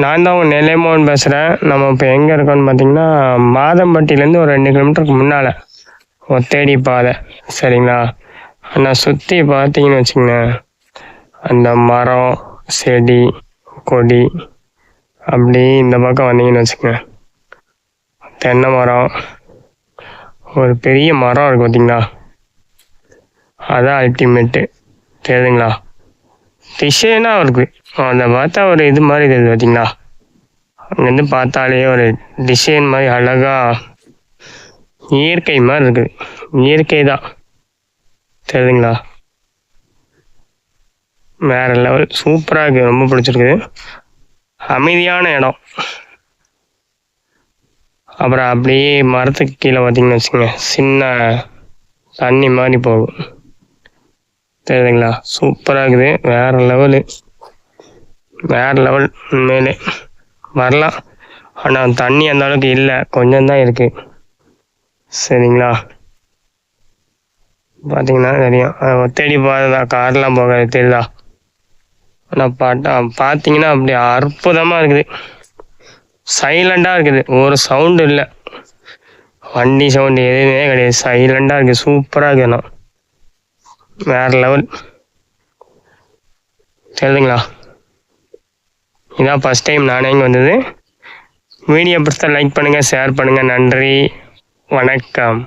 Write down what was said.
நான் தான் உங்கள் நிலைமோகன் பேசுகிறேன். நம்ம இப்போ எங்கே இருக்கோம்னு பார்த்தீங்கன்னா, மாதம்பட்டியிலேருந்து ஒரு 2 கிலோமீட்டருக்கு முன்னால் ஒத்தேடி பாதை. சரிங்களா? நான் சுற்றி பார்த்தீங்கன்னு வச்சுக்கோங்க, அந்த மரம், செடி, கொடி அப்படி இந்த பக்கம் வந்தீங்கன்னு வச்சுக்கோங்க, தென்னை மரம், ஒரு பெரிய மரம் இருக்குது பார்த்தீங்களா, அதான் அல்டிமேட்டு. தெரியுதுங்களா? டிசைனாக இருக்குது. அதை பார்த்தா ஒரு இது மாதிரி தெரியுது பார்த்தீங்களா, அங்கேருந்து பார்த்தாலே ஒரு டிசைன் மாதிரி அழகாக இயற்கை மாதிரி இருக்குது. இயற்கை தான். தெரியுதுங்களா? வேறு லெவல் சூப்பராக இருக்குது. ரொம்ப பிடிச்சிருக்குது. அமைதியான இடம். அப்புறம் அப்படியே மரத்துக்கு கீழே பார்த்தீங்கன்னு வச்சுக்கோங்க, சின்ன தண்ணி மாதிரி போகும். தெரியுதுங்களா? சூப்பராக இருக்குது. வேறு லெவலு. வேறு லெவல். உண்மையிலே வரலாம். ஆனால் தண்ணி அந்த அளவுக்கு இல்லை, கொஞ்சம் தான் இருக்குது. சரிங்களா? பார்த்தீங்கன்னா தெரியும். தேடி போகிறதா கார்லாம் போகாது, தெரியுதா? ஆனால் பார்த்தீங்கன்னா அப்படி அற்புதமாக இருக்குது. சைலண்டாக இருக்குது. ஒரு சவுண்டு இல்லை, வண்டி சவுண்டு எதுவுமே கிடையாது. சைலண்டாக இருக்குது. சூப்பராக இருக்குது. நான் வேறு லெவல். தெரியுதுங்களா? இதான் ஃபஸ்ட் டைம் நானே இங்கே வந்தது. வீடியோ பிடிச்சா லைக் பண்ணுங்கள், ஷேர் பண்ணுங்கள். நன்றி, வணக்கம்.